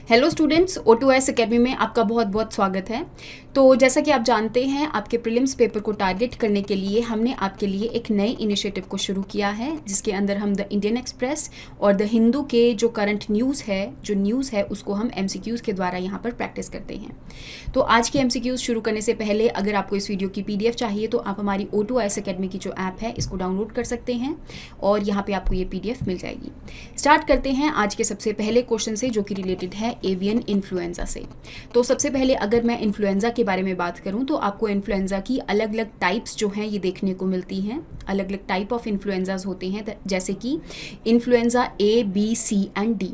Hello students, O2S academy में आपका बहुत बहुत स्वागत है। तो जैसा कि आप जानते हैं, आपके प्रीलिम्स पेपर को टारगेट करने के लिए हमने आपके लिए एक नए इनिशिएटिव को शुरू किया है, जिसके अंदर हम द इंडियन एक्सप्रेस और द हिंदू के जो करंट न्यूज़ है उसको हम MCQs के द्वारा यहाँ पर प्रैक्टिस करते हैं। तो आज के MCQs शुरू करने से पहले अगर आपको इस वीडियो की PDF चाहिए तो आप हमारी O2S एकेडमी की जो ऐप है इसको डाउनलोड कर सकते हैं और यहाँ पर आपको ये PDF मिल जाएगी। स्टार्ट करते हैं आज के सबसे पहले क्वेश्चन से, जो कि रिलेटेड है एवियन इन्फ्लुएंजा से। तो सबसे पहले अगर मैं इन्फ्लुएंजा के बारे में बात करूं तो आपको इन्फ्लुएंजा की अलग अलग टाइप्स जो हैं ये देखने को मिलती हैं। अलग अलग टाइप ऑफ इन्फ्लुएंजाज होते हैं, जैसे कि influenza A, B, C and D।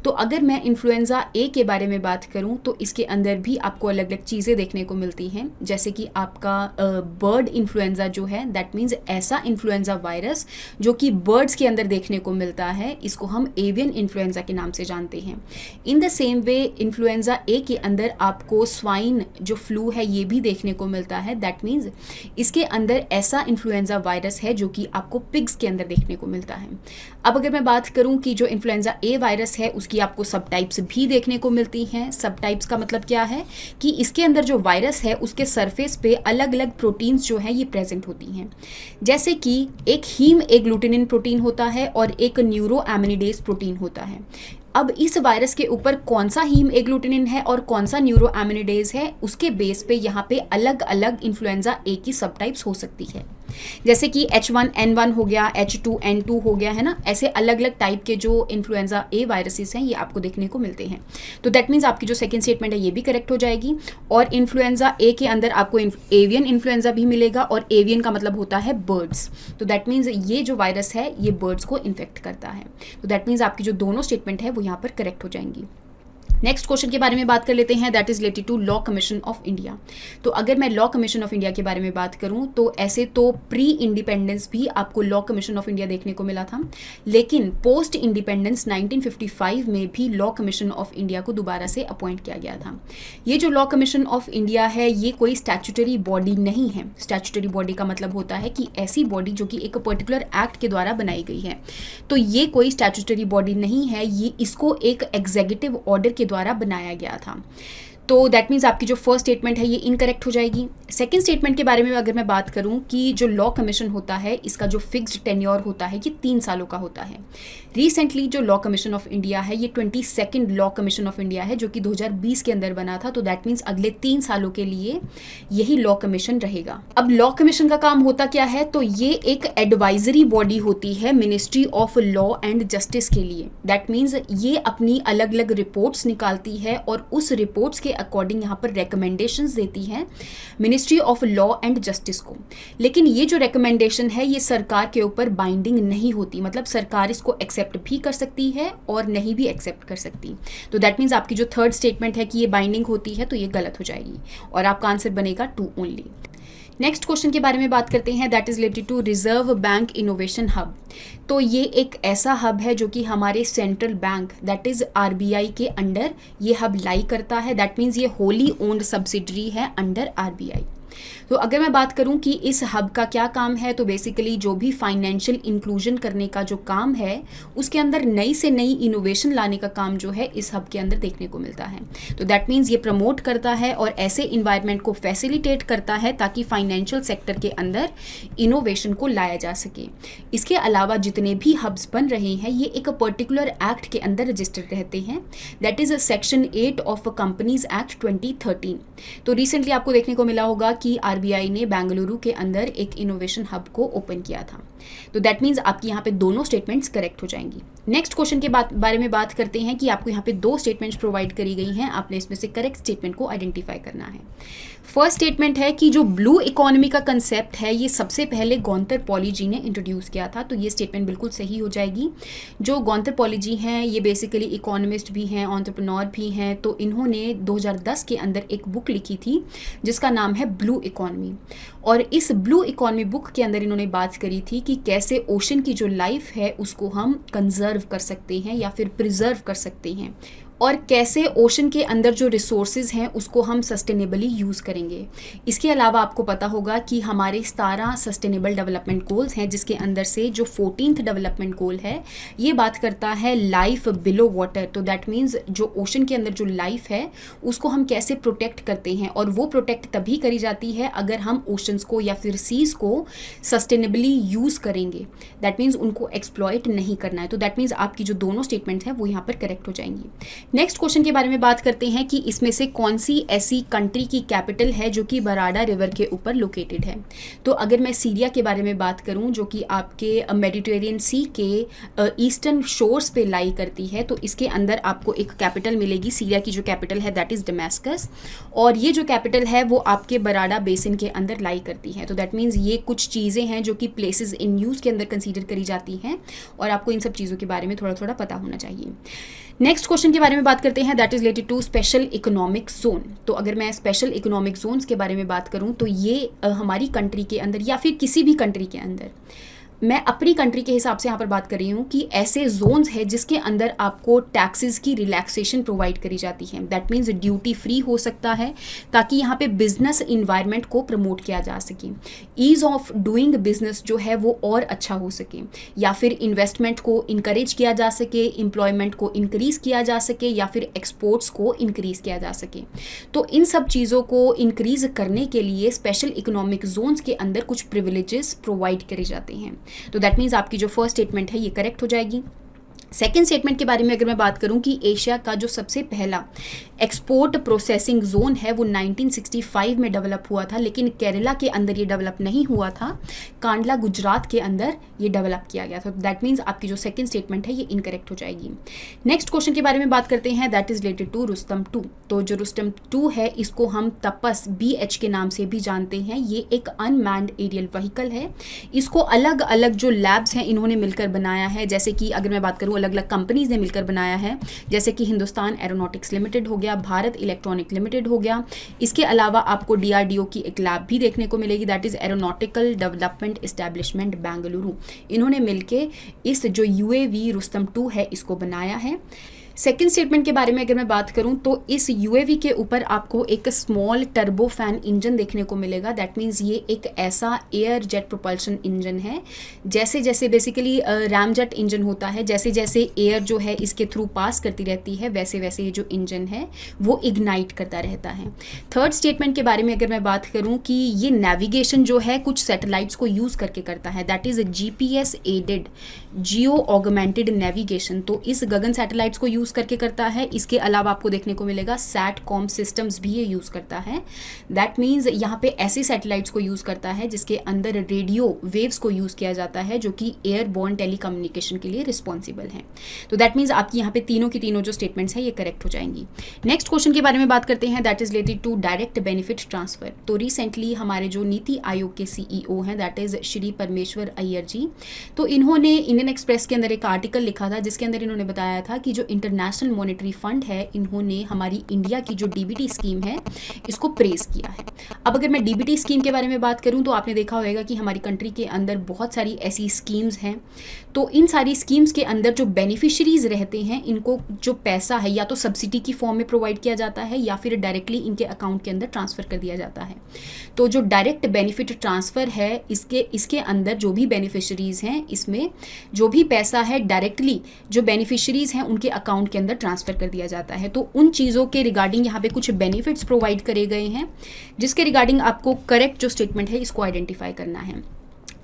तो अगर मैं इन्फ्लुएंजा A के बारे में बात करूं तो इसके अंदर भी आपको अलग अलग चीज़ें देखने को मिलती हैं, जैसे कि आपका बर्ड इन्फ्लुएंजा जो है, दैट मीन्स ऐसा इन्फ्लुएंजा वायरस जो कि बर्ड्स के अंदर देखने को मिलता है, इसको हम एवियन इन्फ्लुएंजा के नाम से जानते हैं। In the same way influenza A के अंदर आपको स्वाइन जो फ्लू है ये भी देखने को मिलता है, दैट मीन्स इसके अंदर ऐसा इन्फ्लुएंजा वायरस है जो कि आपको पिग्स के अंदर देखने को मिलता है। अब अगर मैं बात करूं कि जो इन्फ्लुएंजा A वायरस है उसकी आपको सब टाइप्स भी देखने को मिलती हैं। सब टाइप्स का मतलब क्या है कि इसके अंदर जो वायरस है उसके सरफेस पे अलग अलग प्रोटीन्स जो है ये प्रेजेंट होती हैं, जैसे कि एक हीम एग्लूटिनिन प्रोटीन होता है और एक न्यूरो एमिनिडेज प्रोटीन होता है। अब इस वायरस के ऊपर कौन सा हीम एग्लूटिनिन है और कौन सा न्यूरो एमिनिडेज है, उसके बेस पे यहाँ पे अलग अलग इन्फ्लुएंजा A की सब टाइप्स हो सकती है, जैसे कि H1N1 हो गया, H2N2 हो गया, है ना। ऐसे अलग अलग टाइप के जो इन्फ्लुएंजा A वायरसेस हैं ये आपको देखने को मिलते हैं। तो दैट मीन्स आपकी जो सेकंड स्टेटमेंट है ये भी करेक्ट हो जाएगी। और इन्फ्लुएंजा A के अंदर आपको एवियन इन्फ्लुएंजा भी मिलेगा, और एवियन का मतलब होता है बर्ड्स। तो दैट मीन्स ये जो वायरस है ये बर्ड्स को इन्फेक्ट करता है। तो दैट मीन्स आपकी जो दोनों स्टेटमेंट है वो यहाँ पर करेक्ट हो जाएंगी। नेक्स्ट क्वेश्चन के बारे में बात कर लेते हैं, that is related to law commission of India. तो अगर मैं लॉ कमीशन ऑफ इंडिया के बारे में बात करूं तो ऐसे तो प्री इंडिपेंडेंस भी आपको लॉ कमीशन ऑफ इंडिया देखने को मिला था, लेकिन पोस्ट इंडिपेंडेंस 1955 में भी लॉ कमीशन ऑफ इंडिया को दोबारा से अपॉइंट किया गया था। ये जो लॉ कमीशन ऑफ इंडिया है ये कोई स्टैट्यूटरी बॉडी नहीं है। स्टैट्यूटरी बॉडी का मतलब होता है कि ऐसी बॉडी जो कि एक पर्टिकुलर एक्ट के द्वारा बनाई गई है। तो ये कोई स्टैट्यूटरी बॉडी नहीं है, ये इसको एक एग्जीक्यूटिव ऑर्डर के द्वारा बनाया गया था। तो दैट मीन्स आपकी जो फर्स्ट स्टेटमेंट है ये इनकरेक्ट हो जाएगी। सेकंड स्टेटमेंट के बारे में अगर मैं बात करूं कि जो लॉ कमीशन होता है इसका जो फिक्स्ड टेन्योर होता है ये 3 सालों का होता है। रिसेंटली जो लॉ कमीशन ऑफ इंडिया है ये 22nd law commission of India है, जो कि 2020 के अंदर बना था। तो दैट मीन्स अगले 3 सालों के लिए यही लॉ कमीशन रहेगा। अब लॉ कमीशन का काम होता क्या है, तो ये एक एडवाइजरी बॉडी होती है ministry of law and justice के लिए। दैट मीन्स ये अपनी अलग अलग रिपोर्ट्स निकालती है और उस रिपोर्ट्स के अकॉर्डिंग यहाँ पर रिकमेंडेशंस देती है ministry of law and justice को। लेकिन ये जो रिकमेंडेशन है ये सरकार के ऊपर बाइंडिंग नहीं होती, मतलब सरकार इसको एक्सेप्ट भी कर सकती है और नहीं भी एक्सेप्ट कर सकती। तो दैट मीन्स आपकी जो थर्ड स्टेटमेंट है कि ये बाइंडिंग होती है तो ये गलत हो जाएगी और आपका आंसर बनेगा 2 ओनली। नेक्स्ट क्वेश्चन के बारे में बात करते हैं, that is related to reserve bank innovation hub. तो ये एक ऐसा हब है जो कि हमारे central bank that is RBI के अंडर ये हब लाई करता है। दैट मीन्स ये होली ओन्ड सब्सिडरी है अंडर RBI। तो अगर मैं बात करूं कि इस हब का क्या काम है, तो बेसिकली जो भी फाइनेंशियल इंक्लूजन करने का जो काम है उसके अंदर नई से नई इनोवेशन लाने का काम जो है इस हब के अंदर देखने को मिलता है। तो दैट मीन्स ये प्रमोट करता है और ऐसे इन्वायरमेंट को फैसिलिटेट करता है ताकि फाइनेंशियल सेक्टर के अंदर इनोवेशन को लाया जा सके। इसके अलावा जितने भी हब्स बन रहे हैं ये एक पर्टिकुलर एक्ट के अंदर रजिस्टर्ड रहते हैं, that is section 8 of companies act 2013। तो रिसेंटली आपको देखने को मिला होगा कि RBI ने बेंगलुरु के अंदर एक इनोवेशन हब को ओपन किया था। तो दैट मीन्स आपकी यहाँ पे दोनों स्टेटमेंट्स करेक्ट हो जाएंगी। नेक्स्ट क्वेश्चन के बारे में बात करते हैं कि आपको यहाँ पे 2 स्टेटमेंट्स प्रोवाइड करी गई हैं, आपने इसमें से करेक्ट स्टेटमेंट को आइडेंटिफाई करना है। फर्स्ट स्टेटमेंट है कि जो ब्लू इकोनॉमी का कंसेप्ट है ये सबसे पहले गौंतर पॉली जी ने इंट्रोड्यूस किया था। तो ये स्टेटमेंट बिल्कुल सही हो जाएगी। जो गौंतर पॉली जी हैं ये बेसिकली इकोनॉमिस्ट भी हैं, एंटरप्रेन्योर भी हैं। तो इन्होंने 2010 के अंदर एक बुक लिखी थी जिसका नाम है ब्लू इकोनॉमी, और इस ब्लू इकोनॉमी बुक के अंदर इन्होंने बात करी थी कि कैसे ओशन की जो लाइफ है उसको हम कंजर्व कर सकते हैं या फिर प्रिजर्व कर सकते हैं। और कैसे ओशन के अंदर जो रिसोर्सेज हैं उसको हम सस्टेनेबली यूज़ करेंगे। इसके अलावा आपको पता होगा कि हमारे 17 सस्टेनेबल डेवलपमेंट गोल्स हैं, जिसके अंदर से जो 14th डेवलपमेंट गोल है ये बात करता है लाइफ बिलो वाटर। तो दैट मीन्स जो ओशन के अंदर जो लाइफ है उसको हम कैसे प्रोटेक्ट करते हैं, और वो प्रोटेक्ट तभी करी जाती है अगर हम ओशंस को या फिर सीज को सस्टेनेबली यूज़ करेंगे। दैट मीन्स उनको एक्सप्लॉइट नहीं करना है। तो दैट मीन्स आपकी जो दोनों स्टेटमेंट हैं वो यहाँ पर करेक्ट हो जाएंगी। नेक्स्ट क्वेश्चन के बारे में बात करते हैं कि इसमें से कौन सी ऐसी कंट्री की कैपिटल है जो कि बराडा रिवर के ऊपर लोकेटेड है। तो अगर मैं सीरिया के बारे में बात करूं जो कि आपके मेडिटेरियन सी के ईस्टर्न शोर्स पे लाई करती है, तो इसके अंदर आपको एक कैपिटल मिलेगी। सीरिया की जो कैपिटल है दैट इज़ डमास्कस, और ये जो कैपिटल है वो आपके बराडा बेसिन के अंदर लाई करती है। तो दैट मीन्स ये कुछ चीज़ें हैं जो कि प्लेसेस इन न्यूज़ के अंदर कंसीडर करी जाती हैं, और आपको इन सब चीज़ों के बारे में थोड़ा थोड़ा पता होना चाहिए। नेक्स्ट क्वेश्चन के बारे में बात करते हैं that is related to special economic zone. तो अगर मैं स्पेशल इकोनॉमिक जोन्स के बारे में बात करूं तो ये हमारी कंट्री के अंदर या फिर किसी भी कंट्री के अंदर, मैं अपनी कंट्री के हिसाब से यहाँ पर बात कर रही हूँ कि ऐसे जोन्स है जिसके अंदर आपको टैक्सेस की रिलैक्सेशन प्रोवाइड करी जाती है। दैट मीन्स ड्यूटी फ्री हो सकता है ताकि यहाँ पे बिजनेस इन्वायरमेंट को प्रमोट किया जा सके, ईज ऑफ डूइंग बिजनेस जो है वो और अच्छा हो सके, या फिर इन्वेस्टमेंट को इनकरेज किया जा सके, एम्प्लॉयमेंट को इंक्रीज किया जा सके, या फिर एक्सपोर्ट्स को इंक्रीज किया जा सके। तो इन सब चीज़ों को इंक्रीज करने के लिए स्पेशल इकोनॉमिक जोन्स के अंदर कुछ प्रिविलेजेस प्रोवाइड करे जाते हैं। तो दैट मीन्स आपकी जो फर्स्ट स्टेटमेंट है ये करेक्ट हो जाएगी। सेकेंड स्टेटमेंट के बारे में अगर मैं बात करूं कि एशिया का जो सबसे पहला एक्सपोर्ट प्रोसेसिंग जोन है वो 1965 में डेवलप हुआ था, लेकिन केरला के अंदर ये डेवलप नहीं हुआ था, कांडला गुजरात के अंदर ये डेवलप किया गया था। दैट मीन्स आपकी जो सेकेंड स्टेटमेंट है ये इनकरेक्ट हो जाएगी। नेक्स्ट क्वेश्चन के बारे में बात करते हैं that is related to Rustom 2। तो जो रुस्तम 2 है इसको हम तपस BH के नाम से भी जानते हैं। ये एक अनमैन्ड एरियल व्हीकल है। इसको अलग अलग जो लैब्स हैं इन्होंने मिलकर बनाया है, जैसे कि अगर मैं बात करूँ अलग अलग कंपनीज ने मिलकर बनाया है, जैसे कि हिंदुस्तान एरोनॉटिक्स लिमिटेड हो गया, भारत इलेक्ट्रॉनिक लिमिटेड हो गया। इसके अलावा आपको DRDO की एक लैब भी देखने को मिलेगी that is aeronautical development establishment Bengaluru. इन्होंने मिलके इस जो UAV रुस्तम 2 है इसको बनाया है। सेकेंड स्टेटमेंट के बारे में अगर मैं बात करूं तो इस UAV के ऊपर आपको एक स्मॉल टर्बो फैन इंजन देखने को मिलेगा। दैट मीन्स ये एक ऐसा एयर जेट प्रोपल्शन इंजन है, जैसे जैसे बेसिकली रैमजेट इंजन होता है, जैसे जैसे एयर जो है इसके थ्रू पास करती रहती है वैसे वैसे ये जो इंजन है वो इग्नाइट करता रहता है। थर्ड स्टेटमेंट के बारे में अगर मैं बात करूँ कि ये नेविगेशन जो है कुछ सैटेलाइट्स को यूज़ करके करता है, that is GPS added geo augmented navigation. तो इस गगन सैटेलाइट्स को यूज़ करके करता है। इसके अलावा आपको देखने को मिलेगा सैटकॉम सिस्टम्स भी ये यूज़ करता है। दैट मीन्स यहाँ पे ऐसी सैटेलाइट्स को यूज़ करता है जिसके अंदर रेडियो वेव्स को यूज़ किया जाता है जो कि एयरबोर्न टेलीकम्युनिकेशन के लिए रिस्पॉन्सिबल है। तो दैट मीन्स आपकी यहाँ पे तीनों की तीनों जो स्टेटमेंट्स हैं ये करेक्ट हो जाएंगी। नेक्स्ट क्वेश्चन के बारे में बात करते हैं that is related to direct benefit transfer. तो रिसेंटली हमारे जो नीति आयोग के CEO हैं दैट इज श्री परमेश्वर अय्यर जी, तो इन्होंने इंडियन एक्सप्रेस के अंदर एक आर्टिकल लिखा था जिसके अंदर इन्होंने बताया था कि जो इंटरनेशनल मॉनेटरी फंड है इन्होंने हमारी इंडिया की जो DBT स्कीम है इसको प्रेज किया है। अब अगर मैं DBT स्कीम के बारे में बात करूं तो आपने देखा होगा कि हमारी कंट्री के अंदर बहुत सारी ऐसी स्कीम्स हैं। तो इन सारी स्कीम्स के अंदर जो बेनिफिशरीज रहते हैं इनको जो पैसा है या तो सब्सिडी की फॉर्म में प्रोवाइड किया जाता है या फिर डायरेक्टली इनके अकाउंट के अंदर ट्रांसफ़र कर दिया जाता है। तो जो डायरेक्ट बेनिफिट ट्रांसफ़र है इसके अंदर जो भी बेनिफिशरीज हैं इसमें जो भी पैसा है डायरेक्टली जो बेनिफिशरीज हैं उनके अकाउंट के अंदर ट्रांसफ़र कर दिया जाता है। तो उन चीज़ों के रिगार्डिंग यहाँ पे कुछ बेनिफिट्स प्रोवाइड करे गए हैं जिसके रिगार्डिंग आपको करेक्ट जो स्टेटमेंट है इसको आइडेंटिफाई करना है।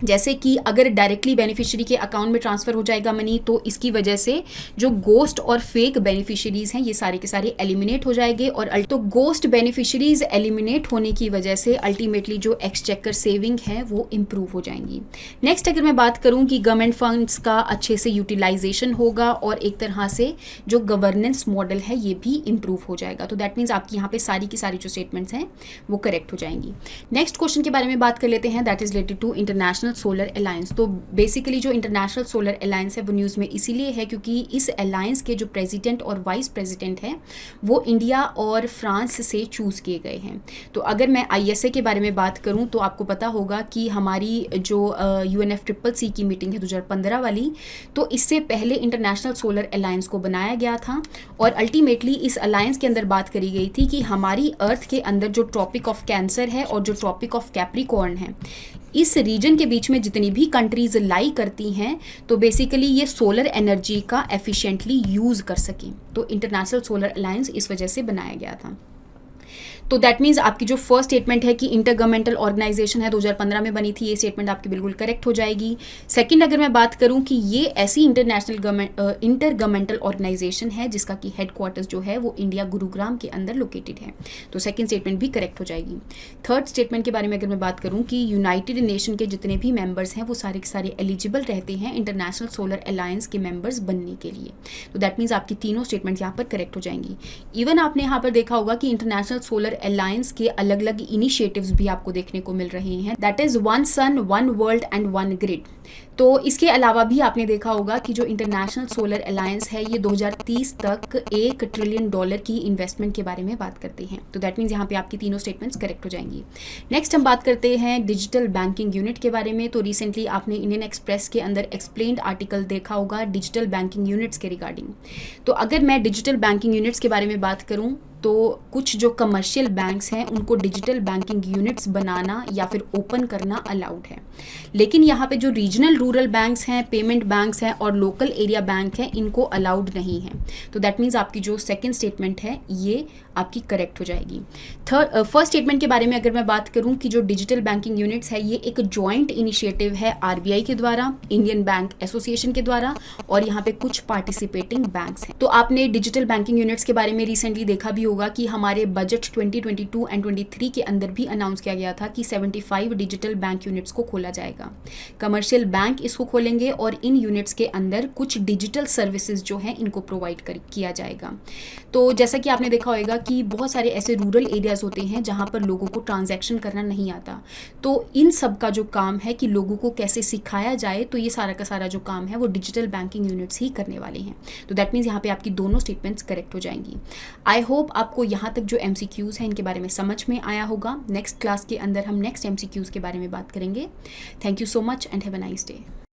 जैसे कि अगर डायरेक्टली बेनिफिशियरी के अकाउंट में ट्रांसफ़र हो जाएगा मनी तो इसकी वजह से जो गोस्ट और फेक बेनिफिशियरीज हैं ये सारे के सारे एलिमिनेट हो जाएंगे और तो गोस्ट बेनिफिशियरीज एलिमिनेट होने की वजह से अल्टीमेटली जो एक्सचेकर सेविंग है वो इम्प्रूव हो जाएंगी। नेक्स्ट अगर मैं बात करूं कि गवर्नमेंट फंड्स का अच्छे से यूटिलाइजेशन होगा और एक तरह से जो गवर्नेंस मॉडल है ये भी इम्प्रूव हो जाएगा। तो दैट मीन्स आपकी यहाँ पे सारी की सारी जो स्टेटमेंट्स हैं वो करेक्ट हो जाएंगी। नेक्स्ट क्वेश्चन के बारे में बात कर लेते हैं that is related to international international solar alliance. तो बेसिकली जो इंटरनेशनल सोलर अलायंस है वो न्यूज़ में इसीलिए है क्योंकि इस अलायंस के जो प्रेसिडेंट और वाइस प्रेसिडेंट हैं वो इंडिया और फ्रांस से चूज़ किए गए हैं। तो अगर मैं ISA के बारे में बात करूं तो आपको पता होगा कि हमारी जो UNFCCC की मीटिंग है 2015 वाली, तो इससे पहले इंटरनेशनल सोलर अलायंस को बनाया गया था और अल्टीमेटली इस अलायंस के अंदर बात करी गई थी कि हमारी अर्थ के अंदर जो ट्रॉपिक ऑफ कैंसर है और जो ट्रॉपिक ऑफ कैप्रिकॉर्न है, इस रीजन के बीच में जितनी भी कंट्रीज लाई करती हैं तो बेसिकली ये सोलर एनर्जी का एफिशिएंटली यूज़ कर सकें। तो इंटरनेशनल सोलर अलायंस इस वजह से बनाया गया था। तो दैट मीन्स आपकी जो फर्स्ट स्टेटमेंट है कि इंटर गवर्नमेंटल ऑर्गेनाइजेशन है 2015 में बनी थी, ये स्टेटमेंट आपकी बिल्कुल करेक्ट हो जाएगी। सेकंड, अगर मैं बात करूं कि ये ऐसी इंटर गवर्नमेंटल ऑर्गेनाइजेशन है जिसका कि हेडक्वार्टर्स जो है वो इंडिया गुरुग्राम के अंदर लोकेटेड है, तो सेकंड स्टेटमेंट भी करेक्ट हो जाएगी। थर्ड स्टेटमेंट के बारे में अगर मैं बात करूं कि यूनाइटेड नेशन के जितने भी मेंबर्स हैं वो सारे के सारे एलिजिबल रहते हैं इंटरनेशनल सोलर अलायंस के मेंबर्स बनने के लिए, तो दैट मीन्स आपकी तीनों स्टेटमेंट यहाँ पर करेक्ट हो जाएंगी। इवन आपने यहाँ पर देखा होगा कि इंटरनेशनल सोलर अलायंस के अलग अलग इनिशिएटिव्स भी आपको देखने को मिल रहे हैं, that is one sun one world and one grid. तो इसके अलावा भी आपने देखा होगा कि जो इंटरनेशनल सोलर अलायंस है ये 2030 तक $1 ट्रिलियन की इन्वेस्टमेंट के बारे में बात करते हैं, तो दैट मीन्स यहाँ पे आपकी तीनों स्टेटमेंट्स करेक्ट हो जाएंगी। नेक्स्ट हम बात करते हैं डिजिटल बैंकिंग यूनिट के बारे में। तो रिसेंटली आपने इंडियन एक्सप्रेस के अंदर एक्सप्लेन्ड आर्टिकल देखा होगा डिजिटल बैंकिंग यूनिट्स के रिगार्डिंग। तो अगर मैं डिजिटल बैंकिंग यूनिट्स के बारे में बात करूँ तो कुछ जो कमर्शियल बैंक्स हैं उनको डिजिटल बैंकिंग यूनिट्स बनाना या फिर ओपन करना अलाउड है, लेकिन यहाँ पे जो रीजनल रूरल बैंक्स हैं, पेमेंट बैंक्स हैं और लोकल एरिया बैंक हैं, इनको अलाउड नहीं है। तो दैट मीन्स आपकी जो सेकंड स्टेटमेंट है ये आपकी करेक्ट हो जाएगी। फर्स्ट स्टेटमेंट के बारे में अगर मैं बात करूं कि जो डिजिटल बैंकिंग यूनिट्स है ये एक जॉइंट इनिशिएटिव है RBI के द्वारा, इंडियन बैंक एसोसिएशन के द्वारा और यहाँ पे कुछ पार्टिसिपेटिंग बैंक्स हैं। तो आपने डिजिटल बैंकिंग यूनिट्स के बारे में रिसेंटली देखा भी होगा कि हमारे बजट 2022 एंड 23 के अंदर भी अनाउंस किया गया था कि 75 डिजिटल बैंक यूनिट्स को खोला जाएगा। कमर्शियल बैंक इसको खोलेंगे और इन यूनिट्स के अंदर कुछ डिजिटल सर्विसेज जो हैं इनको प्रोवाइड किया जाएगा। तो जैसा कि आपने देखा होगा कि बहुत सारे ऐसे रूरल एरियाज होते हैं जहाँ पर लोगों को ट्रांजैक्शन करना नहीं आता, तो इन सब का जो काम है कि लोगों को कैसे सिखाया जाए, तो ये सारा का सारा जो काम है वो डिजिटल बैंकिंग यूनिट्स ही करने वाले हैं। तो दैट मीन्स यहाँ पे आपकी दोनों स्टेटमेंट्स करेक्ट हो जाएंगी। आई होप आपको यहाँ तक जो MCQs हैं इनके बारे में समझ में आया होगा। नेक्स्ट क्लास के अंदर हम नेक्स्ट MCQs के बारे में बात करेंगे। Thank you so much and have a nice day.